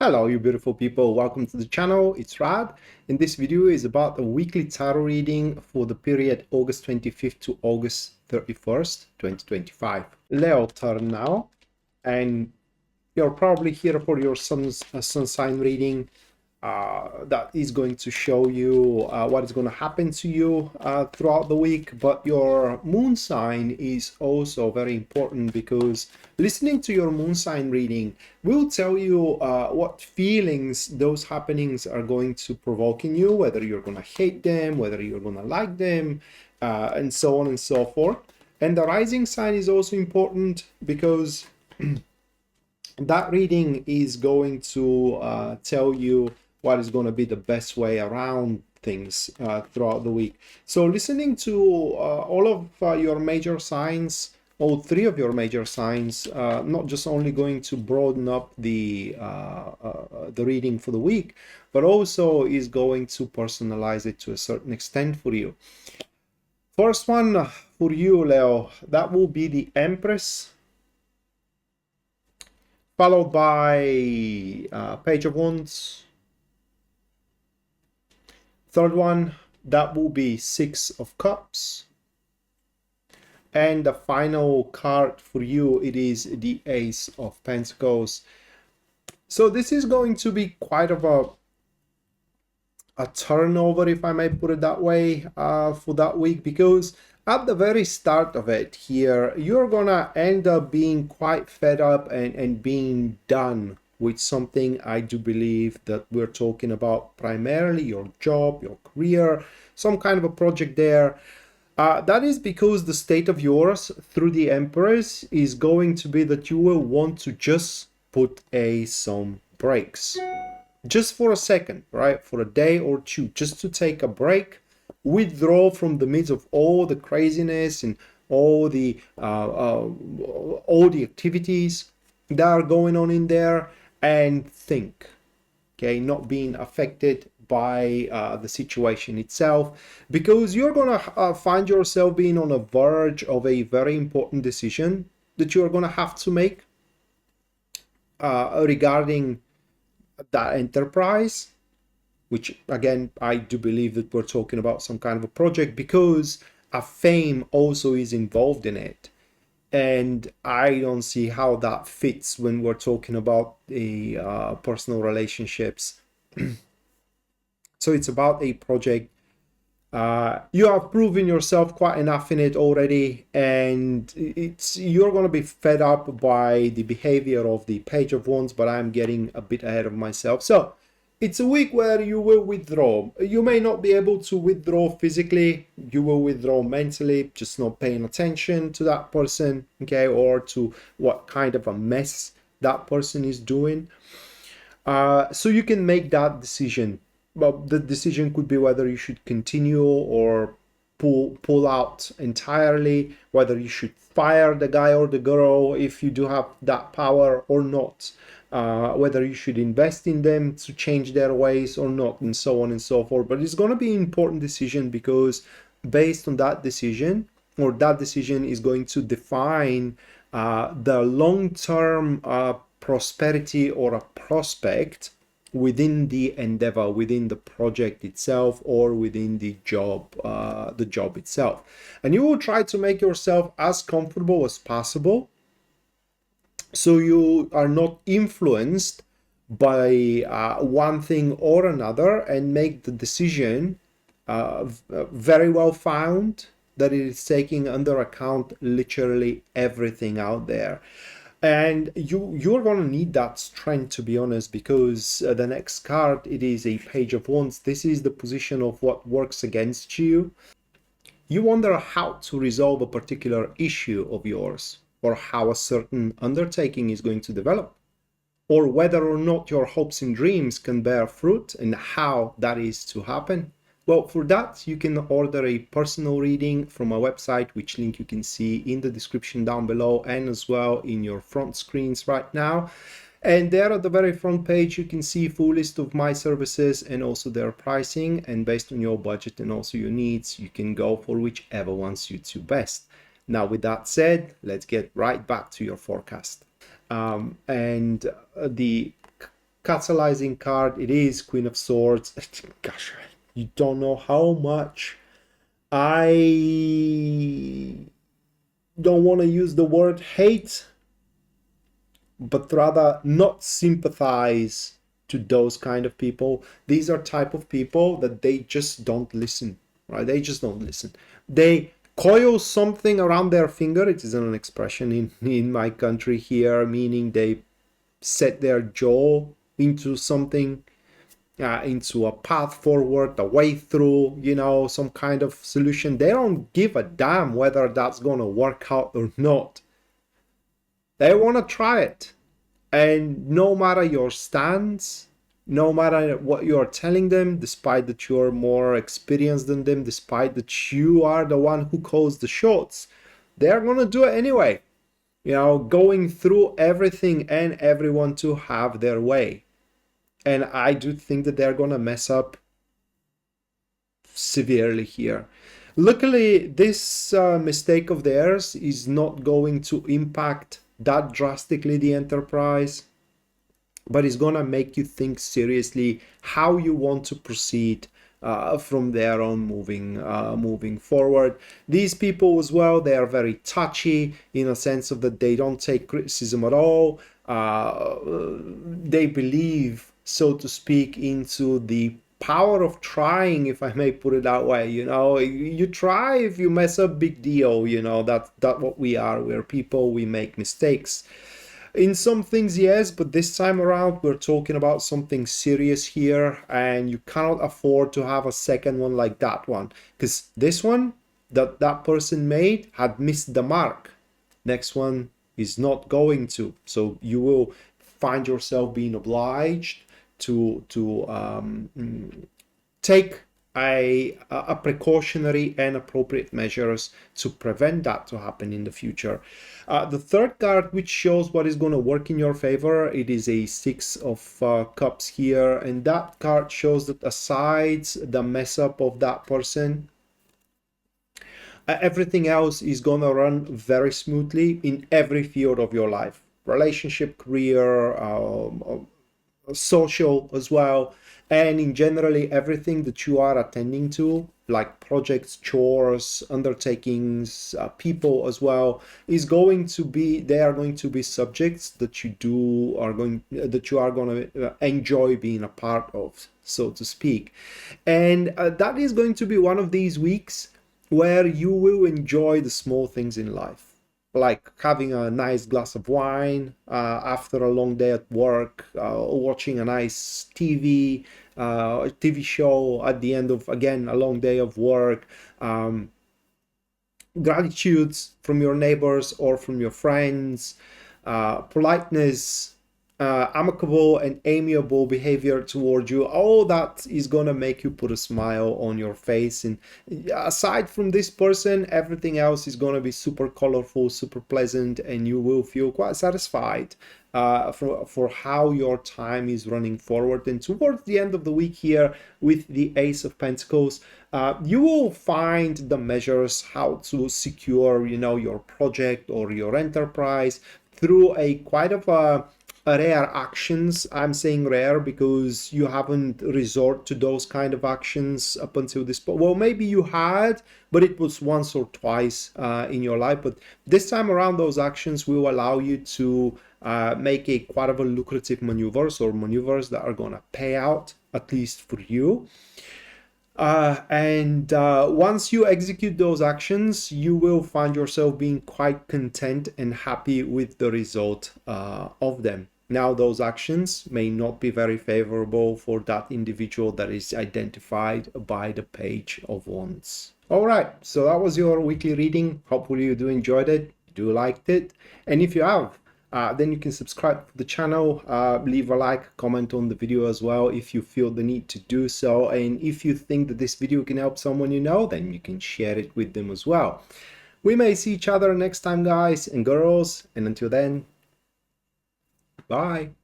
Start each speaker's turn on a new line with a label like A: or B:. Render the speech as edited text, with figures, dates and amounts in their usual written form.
A: Hello, you beautiful people. Welcome to the channel. It's Rad. And this video is about the weekly tarot reading for the period August 25th to August 31st, 2025. Leo turn now, and you're probably here for your sun sign reading. That is going to show you what is going to happen to you throughout the week, but your moon sign is also very important because listening to your moon sign reading will tell you what feelings those happenings are going to provoke in you, whether you're going to hate them, whether you're going to like them, and so on and so forth. And the rising sign is also important because that reading is going to tell you what is going to be the best way around things throughout the week. So listening to all of your major signs, all three of your major signs, not just only going to broaden up the reading for the week, but also is going to personalize it to a certain extent for you. First one for you, Leo, that will be the Empress, followed by Page of Wands. Third one, that will be Six of Cups. And the final card for you, it is the Ace of Pentacles. So this is going to be quite of a turnover, if I may put it that way, for that week, because at the very start of it here, you're gonna end up being quite fed up and being done with something. I do believe that we're talking about primarily your job, your career, some kind of a project there. That is because the state of yours through the Empress is going to be that you will want to just put some brakes. Just for a second, right? For a day or two, just to take a break, withdraw from the midst of all the craziness and all the activities that are going on in there, and think, okay, not being affected by the situation itself, because you're gonna find yourself being on a verge of a very important decision that you're gonna have to make regarding that enterprise, which again, I do believe that we're talking about some kind of a project, because a fame also is involved in it. And I don't see how that fits when we're talking about the personal relationships. So it's about a project. You have proven yourself quite enough in it already, and you're going to be fed up by the behavior of the Page of Wands, but I'm getting a bit ahead of myself. So it's a week where you will withdraw. You may not be able to withdraw physically, you will withdraw mentally, just not paying attention to that person, okay, or to what kind of a mess that person is doing. So you can make that decision. But the decision could be whether you should continue or pull out entirely, whether you should fire the guy or the girl if you do have that power or not, whether you should invest in them to change their ways or not, and so on and so forth. But it's going to be an important decision, because based on that decision, or that decision is going to define the long-term prosperity or a prospect within the endeavor, within the project itself, or within the job itself. And you will try to make yourself as comfortable as possible, so you are not influenced by one thing or another, and make the decision very well found, that it is taking under account literally everything out there. And you're gonna need that strength, to be honest, because the next card, it is a Page of Wands. This is the position of what works against you. You wonder how to resolve a particular issue of yours, or how a certain undertaking is going to develop, or whether or not your hopes and dreams can bear fruit, and how that is to happen. Well, for that, you can order a personal reading from my website, which link you can see in the description down below, and as well in your front screens right now. And there at the very front page, you can see a full list of my services and also their pricing. And based on your budget and also your needs, you can go for whichever one suits you best. Now, with that said, let's get right back to your forecast. And the catalyzing card, it is Queen of Swords. Gosh, you don't know how much I don't want to use the word hate, but rather not sympathize to those kind of people. These are type of people that they just don't listen, right? They just don't listen. They coil something around their finger. It is an expression in my country here, meaning they set their jaw into something, into a path forward, a way through, some kind of solution. They don't give a damn whether that's going to work out or not. They want to try it. And no matter your stance, no matter what you're telling them, despite that you're more experienced than them, despite that you are the one who calls the shots, they're going to do it anyway. Going through everything and everyone to have their way. And I do think that they're going to mess up severely here. Luckily, this mistake of theirs is not going to impact that drastically the enterprise, but it's going to make you think seriously how you want to proceed from there on, moving forward. These people as well, they are very touchy in a sense of that they don't take criticism at all. They believe, so to speak, into the power of trying, if I may put it that way. You try, if you mess up, big deal. That's what we are. We're people, we make mistakes in some things, yes, but this time around we're talking about something serious here, and you cannot afford to have a second one like that one, because this one that person made had missed the mark. Next one is not going to, so you will find yourself being obliged to take a precautionary and appropriate measures to prevent that to happen in the future. The third card, which shows what is going to work in your favor, it is a Six of Cups here, and that card shows that aside the mess up of that person, everything else is going to run very smoothly in every field of your life: relationship, career, social as well, and in generally everything that you are attending to, like projects, chores, undertakings, people as well, is going to be, they are going to be subjects that you are going to enjoy being a part of, so to speak. And that is going to be one of these weeks where you will enjoy the small things in life, like having a nice glass of wine after a long day at work, watching a nice TV show at the end of, again, a long day of work, gratitudes from your neighbors or from your friends, politeness, amicable and amiable behavior toward you. All that is gonna make you put a smile on your face. And aside from this person, everything else is gonna be super colorful, super pleasant, and you will feel quite satisfied for how your time is running forward. And towards the end of the week here, with the Ace of Pentacles, you will find the measures how to secure, your project or your enterprise through a quite of a rare actions. I'm saying rare because you haven't resort to those kind of actions up until this point. Well, maybe you had, but it was once or twice in your life. But this time around, those actions will allow you to make a quite of a lucrative maneuvers, or maneuvers that are gonna pay out, at least for you. And once you execute those actions, you will find yourself being quite content and happy with the result of them. Now, those actions may not be very favorable for that individual that is identified by the Page of Wands. All right, so that was your weekly reading. Hopefully you do enjoyed it, you do liked it. And if you have, then you can subscribe to the channel, leave a like, comment on the video as well if you feel the need to do so. And if you think that this video can help someone you know, then you can share it with them as well. We may see each other next time, guys and girls, and until then, bye.